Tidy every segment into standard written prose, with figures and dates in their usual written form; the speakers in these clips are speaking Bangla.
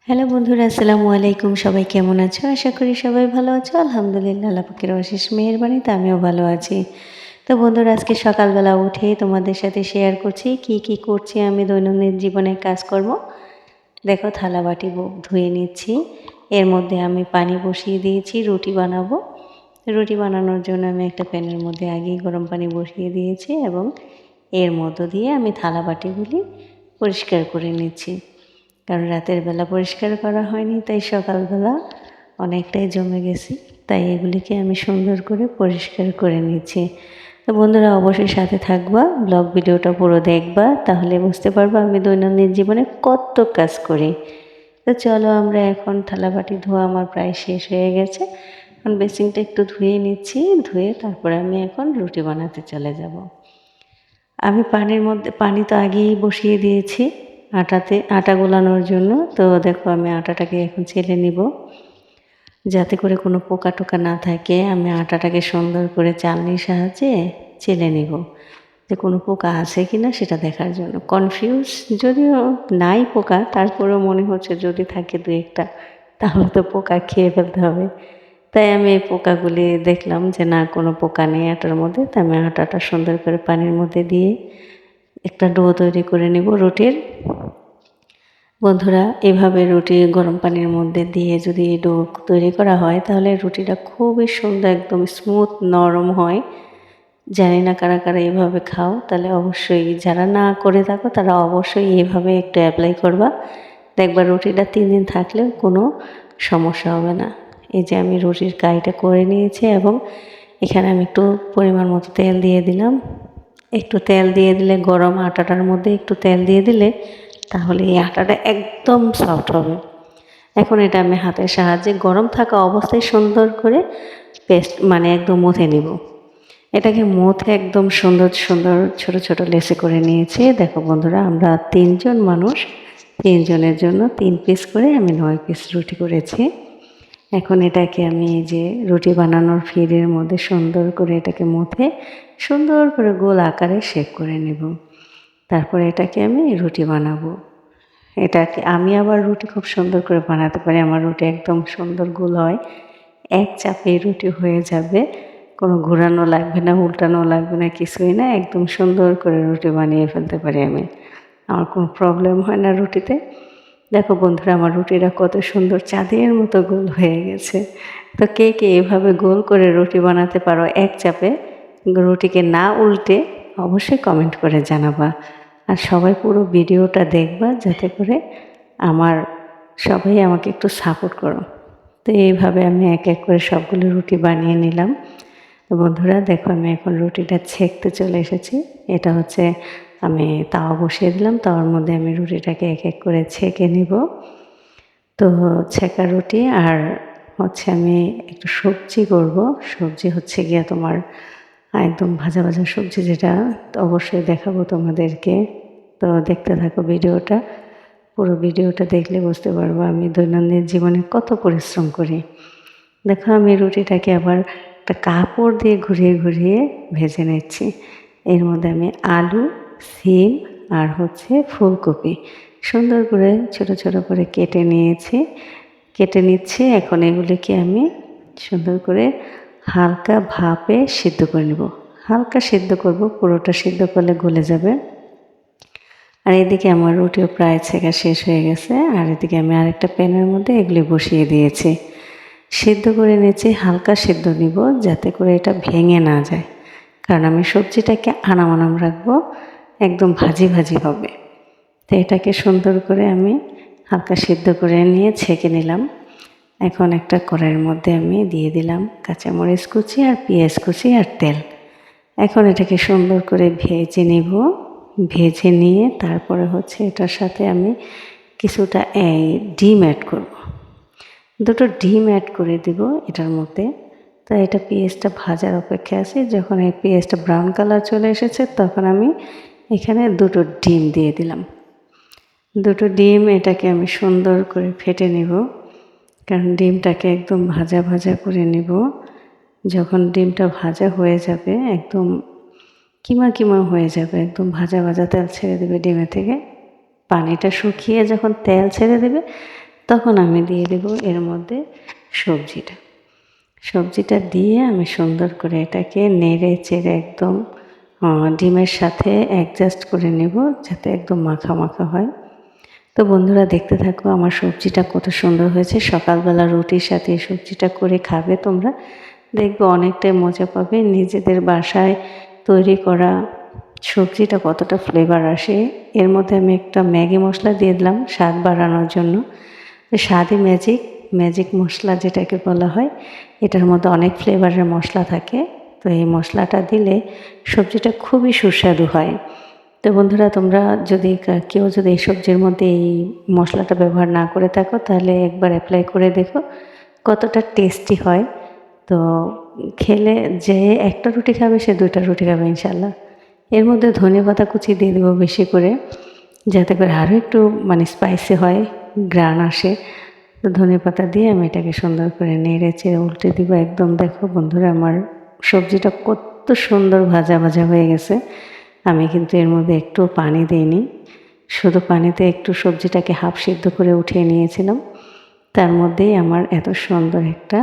হ্যালো বন্ধুরা, আসসালামু আলাইকুম। সবাই কেমন আছো? আশা করি সবাই ভালো আছো। আলহামদুলিল্লাহ, আল্লাহ পাকের অশেষ মেহেরবানিতে আমিও ভালো আছি। তো বন্ধুরা, আজকে সকালবেলা উঠে তোমাদের সাথে শেয়ার করছি কি করছি আমি দৈনন্দিন জীবনে কাজকর্ম। দেখো, থালা বাটি ধুয়ে নিচ্ছি। এর মধ্যে আমি পানি বসিয়ে দিয়েছি, রুটি বানাবো। রুটি বানানোর জন্য আমি একটা প্যানের মধ্যে আগেই গরম পানি বসিয়ে দিয়েছি এবং এর মধ্য দিয়ে আমি থালা বাটিগুলি পরিষ্কার করে নিচ্ছি। কারণ রাতের বেলা পরিষ্কার করা হয়নি, তাই সকালবেলা অনেকটাই জমে গেছে। তাই এগুলিকে আমি সুন্দর করে পরিষ্কার করে নিচ্ছি। তো বন্ধুরা, অবশ্যই সাথে থাকবা, ব্লগ ভিডিওটা পুরো দেখবা, তাহলে বুঝতে পারবা আমি দৈনন্দিন জীবনে কত কাজ করি। তো চলো, আমরা এখন থালাবাটি ধোয়া আমার প্রায় শেষ হয়ে গেছে। এখন বেসিনটা একটু ধুয়ে নিচ্ছি, ধুয়ে তারপরে আমি এখন রুটি বানাতে চলে যাব। আমি পানি তো আগেই বসিয়ে দিয়েছি আটা গোলানোর জন্য। তো দেখো, আমি আটাটাকে এখন ছেলে নিব, যাতে করে কোনো পোকা টোকা না থাকে। আমি আটাটাকে সুন্দর করে চালনির সাহায্যে চেলে নিব, যে কোনো পোকা আছে কি না সেটা দেখার জন্য। কনফিউজ যদিও নাই পোকা, তারপরেও মনে হচ্ছে যদি থাকে দু একটা তাহলে তো পোকা খেয়ে ফেলতে হবে। তাই আমি এই পোকাগুলি দেখলাম যে না, কোনো পোকা নেই আটার মধ্যে। তাই আমি আটাটা সুন্দর করে পানির মধ্যে দিয়ে একটা ডো তৈরি করে নেব রুটির। বন্ধুরা, এভাবে রুটি গরম পানির মধ্যে দিয়ে যদি ডো তৈরি করা হয়, তাহলে রুটিটা খুবই সুন্দর, একদম স্মুথ নরম হয়। জানি না কারা কারা এইভাবে খাও, তাহলে অবশ্যই, যারা না করে থাকো তারা অবশ্যই এইভাবে একটু অ্যাপ্লাই করবা। দেখবা রুটিটা 3 দিন থাকলেও কোনো সমস্যা হবে না। এই যে আমি রুটির কাইটা করে নিয়েছি এবং এখানে আমি একটু পরিমাণ মতো তেল দিয়ে দিলাম। একটু তেল দিয়ে দিলে, গরম আটাটার মধ্যে একটু তেল দিয়ে দিলে, তাহলে এই আটাটা একদম সফট হবে। এখন এটা আমি হাতের সাহায্যে গরম থাকা অবস্থায় সুন্দর করে একদম মথে নিব। এটাকে মথে একদম সুন্দর সুন্দর ছোট ছোট লেচি করে নিয়েছি। দেখো বন্ধুরা, আমরা 3 জন মানুষ, 3 জনের জন্য 3 পিস করে আমি 9 পিস রুটি করেছি। এখন এটাকে আমি এই যে রুটি বানানোর ফিরের মধ্যে সুন্দর করে এটাকে মথে সুন্দর করে গোল আকারে শেপ করে নেব। তারপরে এটাকে আমি রুটি বানাবো। এটাকে আমি আবার রুটি খুব সুন্দর করে বানাতে পারি। আমার রুটি একদম সুন্দর গোল হয়, এক চাপে রুটি হয়ে যাবে, কোনো ঘোরানো লাগবে না, উল্টানো লাগবে না, কিছুই না। একদম সুন্দর করে রুটি বানিয়ে ফেলতে পারি আমি, আমার কোনো প্রবলেম হয় না রুটিতে। দেখো বন্ধুরা, আমার রুটিটা কত সুন্দর চাঁদের মতো গোল হয়ে গেছে। তো কে কে এভাবে গোল করে রুটি বানাতে পারো এক চাপে, রুটিকে না উল্টে, অবশ্যই কমেন্ট করে জানাবা। আর সবাই পুরো ভিডিওটা দেখবা, যাতে করে আমার সবাই আমাকে একটু সাপোর্ট করো। তো এইভাবে আমি এক এক করে সবগুলো রুটি বানিয়ে নিলাম। তো বন্ধুরা দেখো, আমি এখন রুটিটা ছেঁকতে চলে এসেছি। এটা হচ্ছে, আমি তাওয়া বসিয়ে দিলাম, তাওয়ার মধ্যে আমি রুটিটাকে এক এক করে ছেঁকে নিব। তো ছেঁকা রুটি আর হচ্ছে আমি একটু সবজি করব। সবজি হচ্ছে গিয়ে তোমার একদম ভাজা ভাজা সবজি, যেটা অবশ্যই দেখাবো তোমাদেরকে। তো দেখতে থাকো ভিডিওটা, পুরো ভিডিওটা দেখলে বুঝতে পারবো আমি দৈনন্দিন জীবনে কত পরিশ্রম করি। দেখো, আমি রুটিটাকে আবার একটা কাপড় দিয়ে ঘুরিয়ে ঘুরিয়ে ভেজে নিচ্ছি। এর মধ্যে আমি আলু, সিম আর হচ্ছে ফুলকপি সুন্দর করে ছোট ছোট করে কেটে নিচ্ছি। এখন এগুলিকে আমি সুন্দর করে হালকা ভাপে সিদ্ধ করে নেব। হালকা সিদ্ধ করব, পুরোটা সিদ্ধ করলে গলে যাবে। আর এদিকে আমার রুটিও প্রায় ছেঁকা শেষ হয়ে গেছে। আর এদিকে আমি আরেকটা প্যানের মধ্যে এগুলি বসিয়ে দিয়েছি। সিদ্ধ করে নিয়েছি, হালকা সিদ্ধ নিব, যাতে করে এটা ভেঙে না যায়। কারণ আমি সবজিটাকে আনাম রাখবো, একদম ভাজি ভাজি হবে। তো এটাকে সুন্দর করে আমি হালকা সিদ্ধ করে নিয়ে ছেঁকে নিলাম। এখন একটা কড়াইয়ের মধ্যে আমি দিয়ে দিলাম কাঁচামরিচ কুচি আর পেঁয়াজ কুচি আর তেল। এখন এটাকে সুন্দর করে ভেজে নিব। ভেজে নিয়ে তারপরে হচ্ছে এটার সাথে আমি কিছুটা ডিম অ্যাড করব। 2টো ডিম অ্যাড করে দিব এটার মধ্যে। তো এটা পেঁয়াজটা ভাজার অপেক্ষায় আছে। যখন এই পেঁয়াজটা ব্রাউন কালার চলে এসেছে, তখন আমি এখানে 2টো ডিম দিয়ে দিলাম। 2টো ডিম, এটাকে আমি সুন্দর করে ফেটে নেব, কারণ ডিমটাকে একদম ভাজা ভাজা করে নেব। যখন ডিমটা ভাজা হয়ে যাবে, একদম কিমা কিমা হয়ে যাবে, একদম ভাজা ভাজা তেল ছেড়ে দেবে ডিমের থেকে। পানিটা শুকিয়ে যখন তেল ছেড়ে দেবে, তখন আমি দিয়ে দেব এর মধ্যে সবজিটা দিয়ে আমি সুন্দর করে এটাকে নেড়ে চেড়ে একদম ডিমের সাথে অ্যাডজাস্ট করে নেব, যাতে একদম মাখা মাখা হয়। তো বন্ধুরা দেখতে থাকো আমার সবজিটা কত সুন্দর হয়েছে। সকালবেলা রুটির সাথে এই সবজিটা করে খাবে তোমরা, দেখবে অনেকটাই মজা পাবে। নিজেদের বাসায় তৈরি করা সবজিটা কতটা ফ্লেভার আসে। এর মধ্যে আমি একটা ম্যাগি মশলা দিয়ে দিলাম স্বাদ বাড়ানোর জন্য। স্বাদই ম্যাজিক মশলা যেটাকে বলা হয়, এটার মধ্যে অনেক ফ্লেভারের মশলা থাকে। তো এই মশলাটা দিলে সবজিটা খুবই সুস্বাদু হয়। তো বন্ধুরা তোমরা যদি কেউ যদি এই সবজির মধ্যে এই মশলাটা ব্যবহার না করে থাকো, তাহলে একবার অ্যাপ্লাই করে দেখো কতটা টেস্টি হয়। তো খেলে যে একটা রুটি খাবে সে 2টা রুটি খাবে ইনশাল্লাহ। এর মধ্যে ধনেপাতা কুচি দিয়ে দেবো বেশি করে, যাতে করে আরও একটু স্পাইসি হয়, ঘ্রাণ আসে। তো ধনেপাতা দিয়ে আমি এটাকে সুন্দর করে নেড়ে চেড়ে উল্টে দিব একদম। দেখো বন্ধুরা আমার সবজিটা কত সুন্দর ভাজা ভাজা হয়ে গেছে। আমি কিন্তু এর মধ্যে একটু পানি দিইনি, শুধু পানিতে একটু সবজিটাকে হাফ সিদ্ধ করে উঠিয়ে নিয়েছিলাম। তার মধ্যেই আমার এত সুন্দর একটা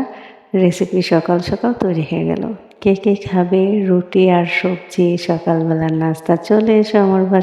রেসিপি সকাল সকাল তৈরি হয়ে গেল। কে কে খাবে রুটি আর সবজি সকালবেলার নাস্তা? চলে এসো আমার বাসায়।